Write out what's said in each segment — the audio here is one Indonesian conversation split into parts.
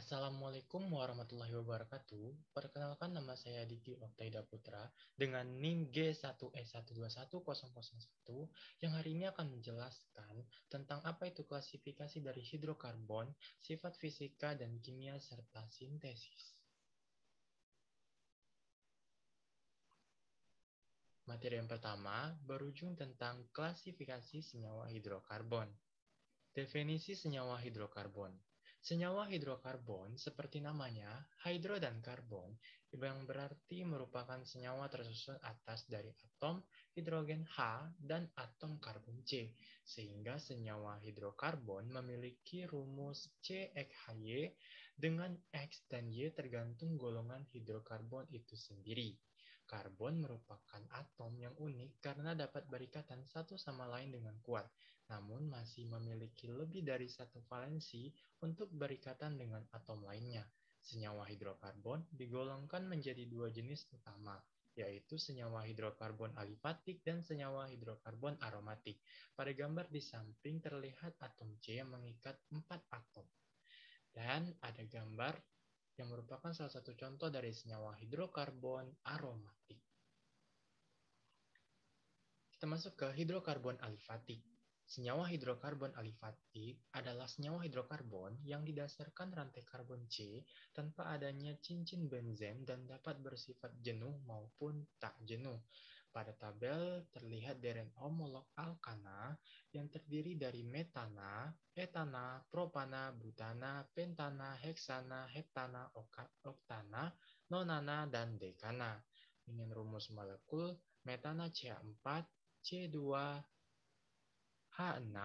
Assalamualaikum warahmatullahi wabarakatuh. Perkenalkan, nama saya Diki Oktaida Putra dengan NIM G1E121001 yang hari ini akan menjelaskan tentang apa itu klasifikasi dari hidrokarbon, sifat fisika dan kimia serta sintesis. Materi yang pertama berujung tentang klasifikasi senyawa hidrokarbon. Definisi senyawa hidrokarbon. Senyawa hidrokarbon, seperti namanya, hidro dan karbon, yang berarti merupakan senyawa tersusun atas dari atom hidrogen H dan atom karbon C, sehingga senyawa hidrokarbon memiliki rumus CXHY dengan X dan Y tergantung golongan hidrokarbon itu sendiri. Karbon merupakan atom yang unik karena dapat berikatan satu sama lain dengan kuat, namun masih memiliki lebih dari satu valensi untuk berikatan dengan atom lainnya. Senyawa hidrokarbon digolongkan menjadi dua jenis utama, yaitu senyawa hidrokarbon alifatik dan senyawa hidrokarbon aromatik. Pada gambar di samping terlihat atom C yang mengikat 4 atom. Dan ada gambar yang merupakan salah satu contoh dari senyawa hidrokarbon aromatik. Kita masuk ke hidrokarbon alifatik. Senyawa hidrokarbon alifatik adalah senyawa hidrokarbon yang didasarkan rantai karbon C tanpa adanya cincin benzen dan dapat bersifat jenuh maupun tak jenuh. Pada tabel terlihat deret homolog alkana yang terdiri dari metana, etana, propana, butana, pentana, heksana, heptana, oktana, nonana, dan dekana. Dengan rumus molekul metana CH4, C2, H6,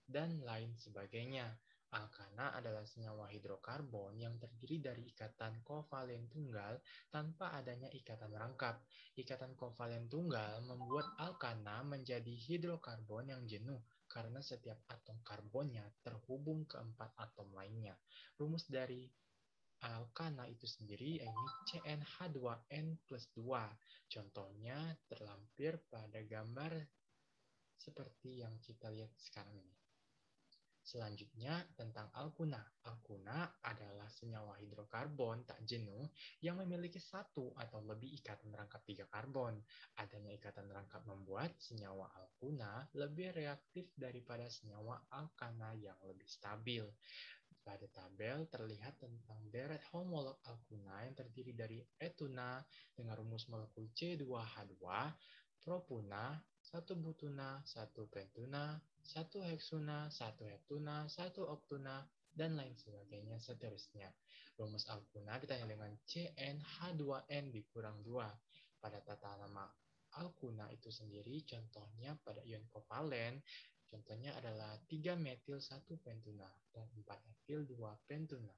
dan lain sebagainya. Alkana adalah senyawa hidrokarbon yang terdiri dari ikatan kovalen tunggal tanpa adanya ikatan rangkap. Ikatan kovalen tunggal membuat alkana menjadi hidrokarbon yang jenuh karena setiap atom karbonnya terhubung ke 4 atom lainnya. Rumus dari alkana itu sendiri ini CnH2n plus 2. Contohnya terlampir pada gambar seperti yang kita lihat sekarang ini. Selanjutnya tentang alkuna. Alkuna adalah senyawa hidrokarbon tak jenuh yang memiliki satu atau lebih ikatan rangkap 3 karbon. Adanya ikatan rangkap membuat senyawa alkuna lebih reaktif daripada senyawa alkana yang lebih stabil. Pada tabel terlihat tentang deret homolog alkuna yang terdiri dari etuna dengan rumus molekul C2H2, propuna, 1 butuna, 1 pentuna, 1 heksuna, 1 heptuna, 1 oktuna, dan lain sebagainya seterusnya. Rumus alkuna ditanya dengan CnH2n dikurang 2. Pada tata nama alkuna itu sendiri, contohnya pada ion kovalen, contohnya adalah 3 metil 1 pentuna dan 4 etil 2 pentuna.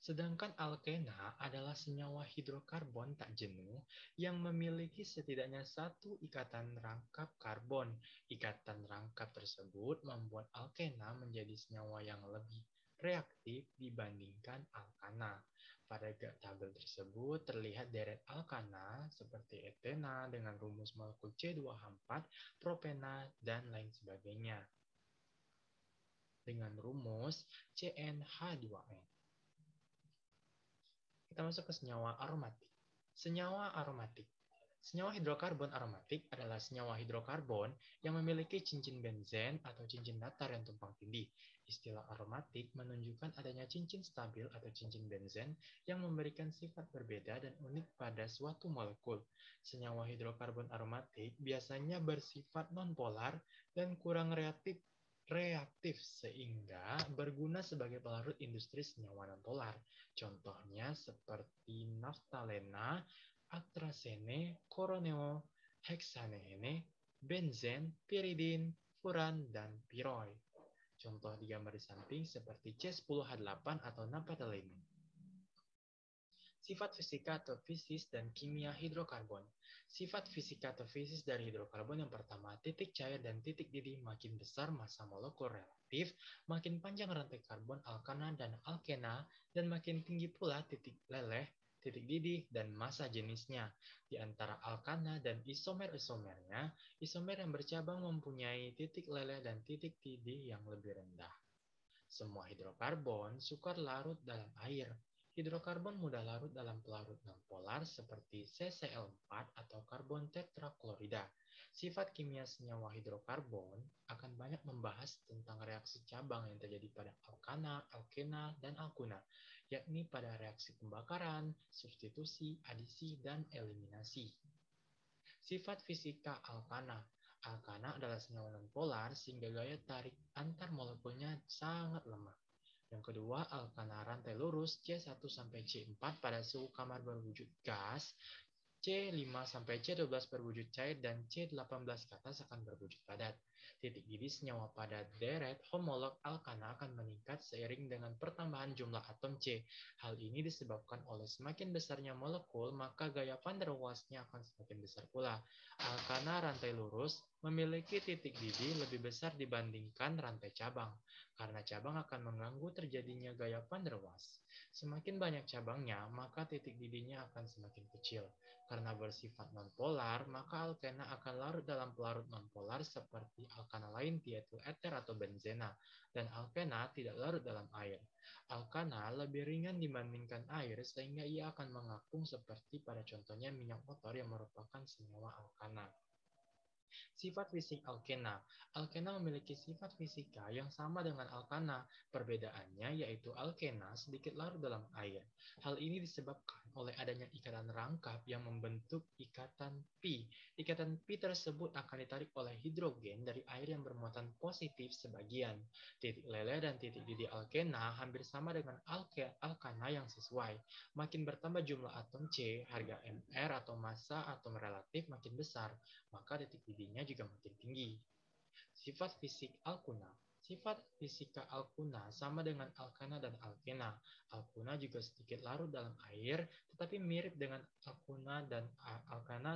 Sedangkan alkena adalah senyawa hidrokarbon tak jenuh yang memiliki setidaknya satu ikatan rangkap karbon. Ikatan rangkap tersebut membuat alkena menjadi senyawa yang lebih reaktif dibandingkan alkana. Pada tabel tersebut terlihat deret alkana seperti etena dengan rumus molekul C2H4, propena, dan lain sebagainya dengan rumus CnH2n. Kita masuk ke senyawa aromatik. Senyawa aromatik. Senyawa hidrokarbon aromatik adalah senyawa hidrokarbon yang memiliki cincin benzen atau cincin datar yang tumpang tindih. Istilah aromatik menunjukkan adanya cincin stabil atau cincin benzen yang memberikan sifat berbeda dan unik pada suatu molekul. Senyawa hidrokarbon aromatik biasanya bersifat nonpolar dan kurang reaktif sehingga berguna sebagai pelarut industri senyawa nonpolar. Contohnya seperti naftalena, atrazene, koroneo, heksanene, benzen, piridin, furan, dan piroi. Contoh di gambar di samping seperti C10H8 atau naphthalene. Sifat fisika atau fisis dan kimia hidrokarbon. Sifat fisika atau fisis dari hidrokarbon yang pertama, titik cair dan titik didih makin besar massa molekul relatif, makin panjang rantai karbon alkana dan alkena, dan makin tinggi pula titik leleh titik didih, dan massa jenisnya. Di antara alkana dan isomer-isomernya, isomer yang bercabang mempunyai titik leleh dan titik didih yang lebih rendah. Semua hidrokarbon sukar larut dalam air. Hidrokarbon mudah larut dalam pelarut nonpolar seperti CCl4 atau karbon tetraklorida. Sifat kimia senyawa hidrokarbon akan banyak membahas tentang reaksi cabang yang terjadi pada alkana, alkena, dan alkuna, yakni pada reaksi pembakaran, substitusi, adisi, dan eliminasi. Sifat fisika alkana. Alkana adalah senyawa nonpolar sehingga gaya tarik antar molekulnya sangat lemah. Yang kedua, alkana rantai lurus C1 sampai C4 pada suhu kamar berwujud gas, C5 sampai C12 berwujud cair, dan C18 ke atas akan berwujud padat. Titik didih senyawa pada deret homolog alkana akan meningkat seiring dengan pertambahan jumlah atom C. Hal ini disebabkan oleh semakin besarnya molekul, maka gaya van der Waals-nya akan semakin besar pula. Alkana rantai lurus memiliki titik didih lebih besar dibandingkan rantai cabang, karena cabang akan mengganggu terjadinya gaya van der Waals. Semakin banyak cabangnya, maka titik didihnya akan semakin kecil. Karena bersifat nonpolar, maka alkena akan larut dalam pelarut nonpolar seperti alkana lain yaitu eter atau benzena, dan alkena tidak larut dalam air. Alkana lebih ringan dibandingkan air sehingga ia akan mengapung seperti pada contohnya minyak motor yang merupakan senyawa alkana. Sifat fisik alkena. Alkena memiliki sifat fisika yang sama dengan alkana. Perbedaannya yaitu alkena sedikit larut dalam air. Hal ini disebabkan oleh adanya ikatan rangkap yang membentuk ikatan pi. Ikatan pi tersebut akan ditarik oleh hidrogen dari air yang bermuatan positif sebagian. Titik leleh dan titik didih alkena hampir sama dengan alkana yang sesuai. Makin bertambah jumlah atom C, harga Mr atau massa atom relatif makin besar, maka titik didihnya juga makin tinggi. Sifat fisik alkuna. Sifat fisika alkuna sama dengan alkana dan alkena. Alkuna juga sedikit larut dalam air, tetapi mirip dengan alkana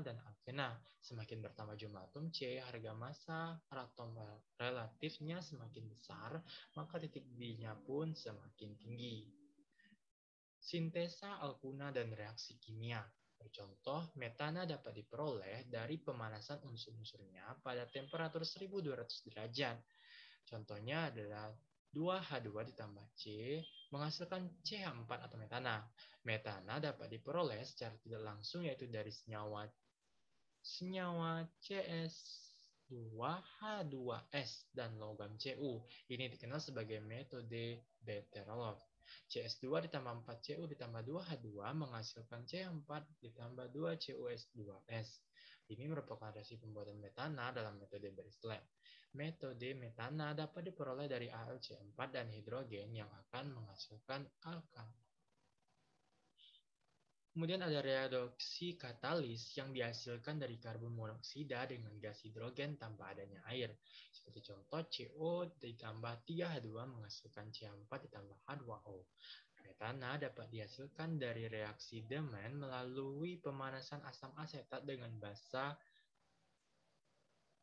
dan alkena. Semakin bertambah jumlah atom C, harga massa atom relatifnya semakin besar, maka titik didihnya pun semakin tinggi. Sintesa alkuna dan reaksi kimia. Contoh, metana dapat diperoleh dari pemanasan unsur-unsurnya pada temperatur 1200 derajat. Contohnya adalah 2H2 ditambah C menghasilkan CH4 atau metana. Metana dapat diperoleh secara tidak langsung yaitu dari senyawa CS2H2S dan logam Cu. Ini dikenal sebagai metode Beterolov. CS2 ditambah 4Cu ditambah 2H2 menghasilkan C4 ditambah 2CuS2S. Ini merupakan reaksi pembuatan metana dalam metode Berislam. Metode metana dapat diperoleh dari AlC4 dan hidrogen yang akan menghasilkan alkan. Kemudian ada reaksi katalis yang dihasilkan dari karbon monoksida dengan gas hidrogen tanpa adanya air. Seperti contoh CO ditambah 3H2 menghasilkan CH4 ditambah H2O. Metana dapat dihasilkan dari reaksi Demen melalui pemanasan asam asetat dengan basa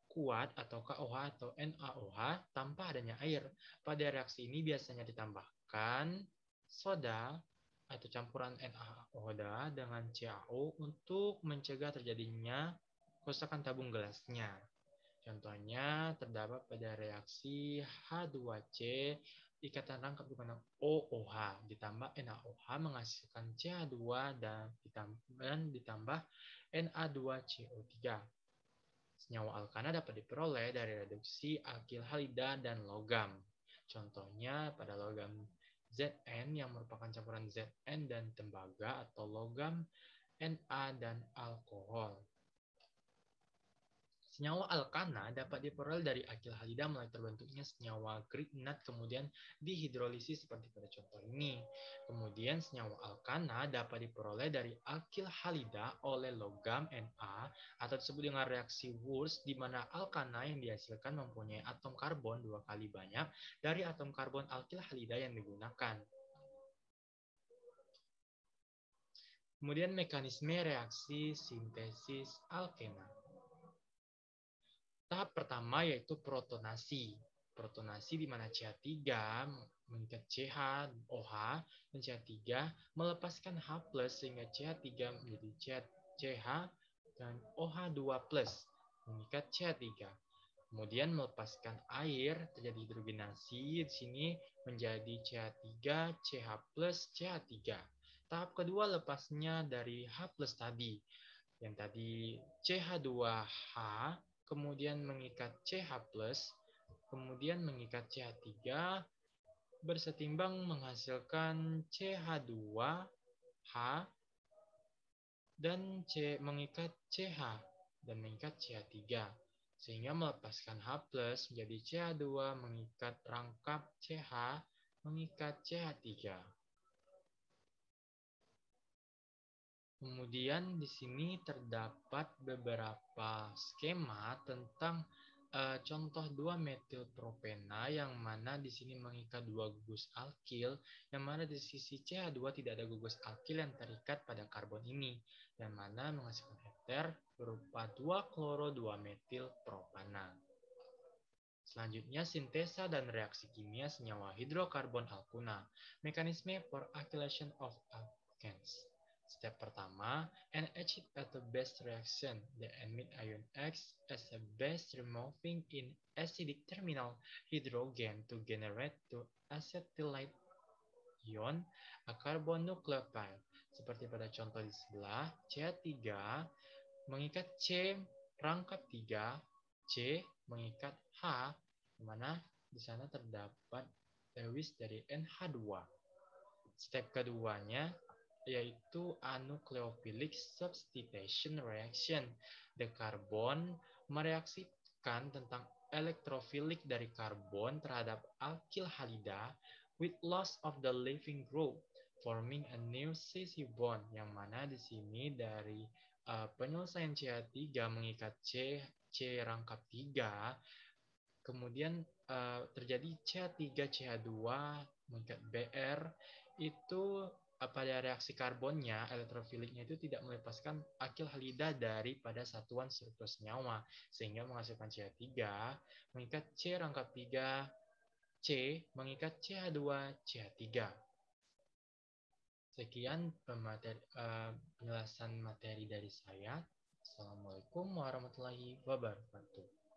kuat atau KOH atau NaOH tanpa adanya air. Pada reaksi ini biasanya ditambahkan soda atau campuran NaOH dengan CaO untuk mencegah terjadinya kerusakan tabung gelasnya. Contohnya terdapat pada reaksi H2C ikatan rangkap dengan OOH ditambah NaOH menghasilkan CH2 dan ditambah Na2CO3. Senyawa alkana dapat diperoleh dari reduksi alkil halida dan logam. Contohnya pada logam Zn yang merupakan campuran Zn dan tembaga atau logam Na dan alkohol. Senyawa alkana dapat diperoleh dari akil halida mulai terbentuknya senyawa grignat kemudian dihidrolisis seperti pada contoh ini. Kemudian senyawa alkana dapat diperoleh dari akil halida oleh logam Na atau disebut dengan reaksi Wurtz di mana alkana yang dihasilkan mempunyai atom karbon 2 kali banyak dari atom karbon alkil halida yang digunakan. Kemudian mekanisme reaksi sintesis alkena. Tahap pertama yaitu protonasi. protonasi di mana CH3 mengikat CH-OH dan CH3 melepaskan H+ sehingga CH3 menjadi CH dan OH2+ mengikat CH3. Kemudian melepaskan air, terjadi hidrogenasi di sini menjadi CH3, CH+, CH3. Tahap kedua lepasnya dari H+ tadi. Yang tadi CH2H, kemudian mengikat CH+, kemudian mengikat CH3, bersetimbang menghasilkan CH2H dan mengikat CH dan mengikat CH3 sehingga melepaskan H+ menjadi CH2 mengikat rangkap CH mengikat CH3. Kemudian di sini terdapat beberapa skema tentang contoh 2-metilpropena yang mana di sini mengikat 2 gugus alkil, yang mana di sisi CH2 tidak ada gugus alkil yang terikat pada karbon ini, yang mana menghasilkan ester berupa 2-kloro-2-metilpropana. Selanjutnya, sintesa dan reaksi kimia senyawa hidrokarbon alkuna. Mekanisme for alkylation of alkenes. Step pertama, NH at the base reaction. The emit ion X as a base removing in acidic terminal hydrogen to generate to acetylate ion a carbon nucleophile. Seperti pada contoh di sebelah, CH3 mengikat C rangkap 3, C mengikat H, di mana di sana terdapat Lewis dari NH2. Step keduanya yaitu anucleophilic substitution reaction. The carbon mereaksikan tentang elektrofilik dari karbon terhadap alkyl halida with loss of the leaving group, forming a new cis bond, yang mana di sini dari penyelesaian CH3 mengikat C rangkap 3, kemudian terjadi CH3CH2 mengikat Br, itu pada reaksi karbonnya, elektrofiliknya itu tidak melepaskan alkyl halida daripada satuan struktur senyawa, sehingga menghasilkan CH3 mengikat C rangkap 3, C mengikat CH2CH3. Sekian penjelasan materi dari saya. Assalamualaikum warahmatullahi wabarakatuh.